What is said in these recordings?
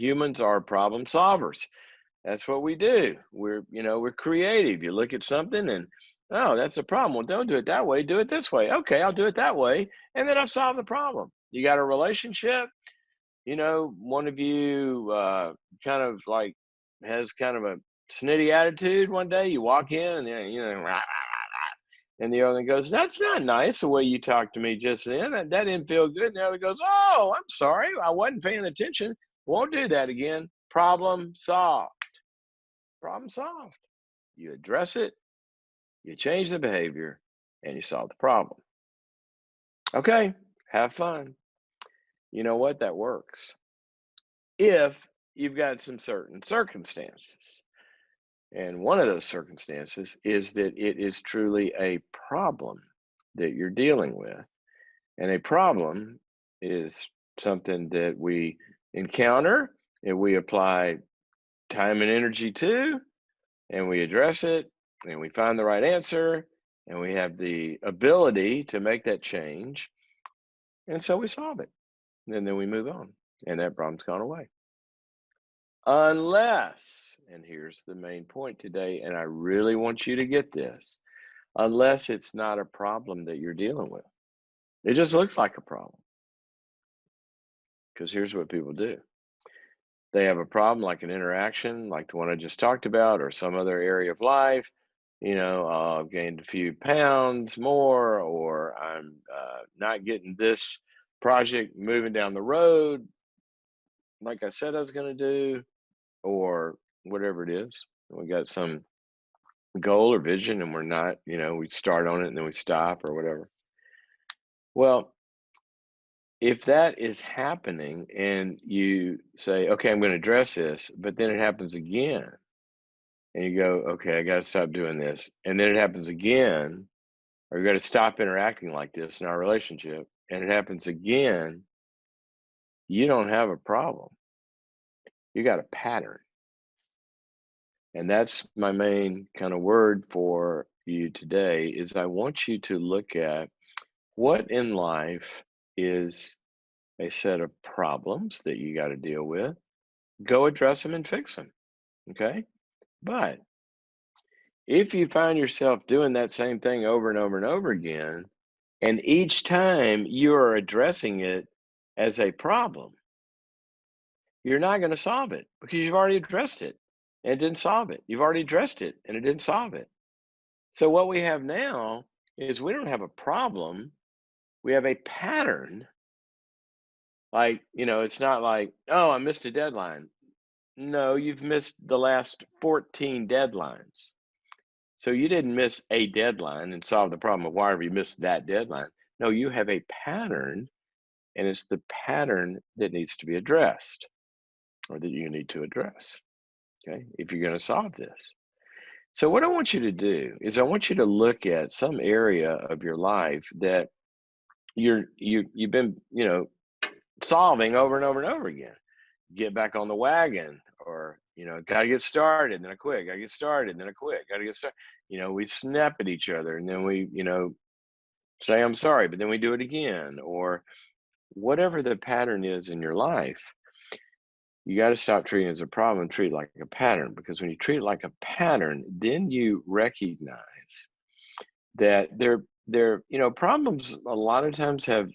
Humans are problem solvers. That's what we do. We're creative. You look at something and, oh, that's a problem. Well, don't do it that way. Do it this way. Okay, I'll do it that way. And then I've solved the problem. You got a relationship, one of you kind of like has kind of a snitty attitude one day. You walk in and, rah, rah, rah, rah. And the other one goes, "That's not nice the way you talked to me just then. That didn't feel good." And the other goes, "Oh, I'm sorry. I wasn't paying attention. Won't do that again." Problem solved. Problem solved. You address it, you change the behavior, and you solve the problem. Okay, have fun. You know what? That works. If you've got some certain circumstances. And one of those circumstances is that it is truly a problem that you're dealing with. And a problem is something that we encounter and we apply time and energy to, and we address it, and we find the right answer, and we have the ability to make that change. And so we solve it. And then we move on, and that problem's gone away. Unless, and here's the main point today, and I really want you to get this, unless it's not a problem that you're dealing with. It just looks like a problem. Because here's what people do. They have a problem like an interaction, like the one I just talked about, or some other area of life. I've gained a few pounds more, or I'm not getting this project moving down the road like I said I was going to do, or whatever it is. We got some goal or vision and we're not, we start on it and then we stop or whatever. Well, if that is happening and you say, okay, I'm going to address this, but then it happens again and you go, okay, I got to stop doing this. And then it happens again, or you got to stop interacting like this in our relationship, and it happens again, you don't have a problem. You got a pattern. And that's my main kind of word for you today is I want you to look at what in life is a set of problems that you got to deal with. Go address them and fix them. Okay. But if you find yourself doing that same thing over and over and over again, and each time you are addressing it as a problem, you're not going to solve it because you've already addressed it and it didn't solve it. You've already addressed it and it didn't solve it. So what we have now is we don't have a problem. We have a pattern. Like, it's not like, oh, I missed a deadline. No, you've missed the last 14 deadlines. So you didn't miss a deadline and solve the problem of why have you missed that deadline. No, you have a pattern, and it's the pattern that needs to be addressed or that you need to address, okay, if you're going to solve this. So what I want you to do is I want you to look at some area of your life that you've been, solving over and over and over again. Get back on the wagon, or gotta get started, then I quit, gotta get started, then I quit, gotta get started. We snap at each other and then we, say I'm sorry, but then we do it again, or whatever the pattern is in your life. You got to stop treating it as a problem and treat it like a pattern, because when you treat it like a pattern, then you recognize that problems a lot of times have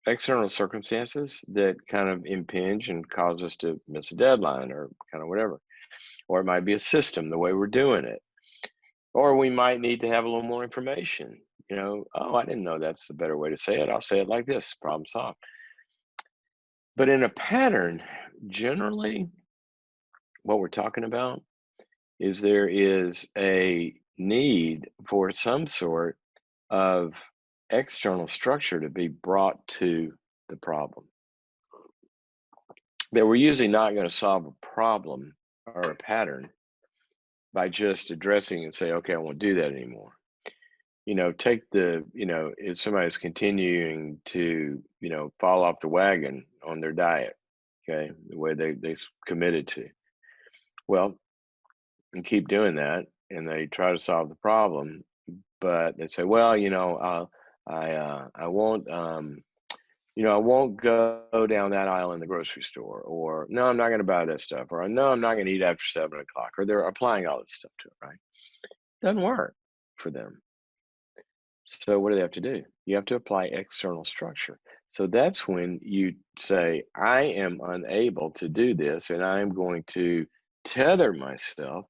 external circumstances that kind of impinge and cause us to miss a deadline or kind of whatever. Or it might be a system, the way we're doing it. Or we might need to have a little more information. Oh, I didn't know that's the better way to say it. I'll say it like this, problem solved. But in a pattern, generally, what we're talking about is there is a need for some sort of external structure to be brought to the problem. That we're usually not going to solve a problem or a pattern by just addressing and say, okay, I won't do that anymore. Take if somebody's continuing to, fall off the wagon on their diet, okay, the way they committed to. Well, and keep doing that, and they try to solve the problem, but they say, well, I won't I won't go down that aisle in the grocery store, or no, I'm not going to buy that stuff, or no, I'm not going to eat after 7 o'clock, or they're applying all this stuff to it, right? Doesn't work for them. So what do they have to do? You have to apply external structure. So that's when you say, I am unable to do this, and I am going to tether myself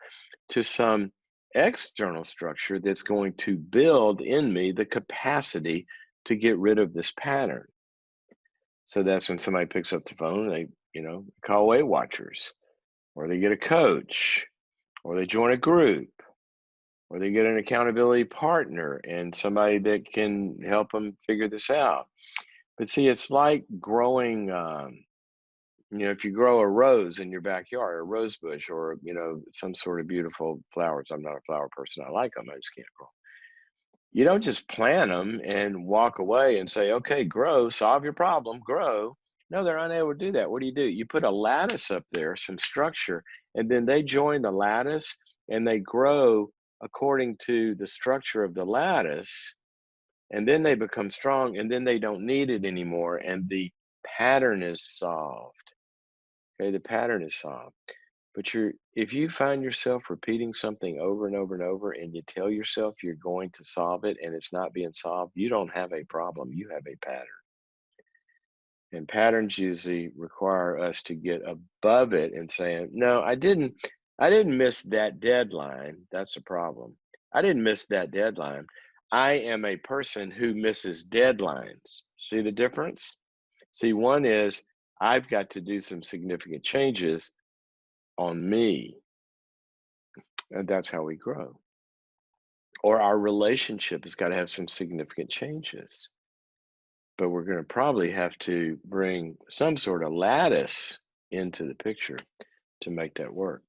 to some external structure that's going to build in me the capacity to get rid of this pattern. So that's when somebody picks up the phone, they, call Weight Watchers, or they get a coach, or they join a group, or they get an accountability partner and somebody that can help them figure this out. But see, it's like growing, if you grow a rose in your backyard, a rose bush, or, some sort of beautiful flowers. I'm not a flower person. I like them. I just can't grow. You don't just plant them and walk away and say, okay, grow, solve your problem, grow. No, they're unable to do that. What do? You put a lattice up there, some structure, and then they join the lattice and they grow according to the structure of the lattice. And then they become strong and then they don't need it anymore. And the pattern is solved. Okay, the pattern is solved. But if you find yourself repeating something over and over and over, and you tell yourself you're going to solve it and it's not being solved, you don't have a problem. You have a pattern. And patterns usually require us to get above it and saying, no, I didn't miss that deadline. That's a problem. I didn't miss that deadline. I am a person who misses deadlines. See the difference? See, one is I've got to do some significant changes on me. And that's how we grow. Or our relationship has got to have some significant changes. But we're going to probably have to bring some sort of lattice into the picture to make that work.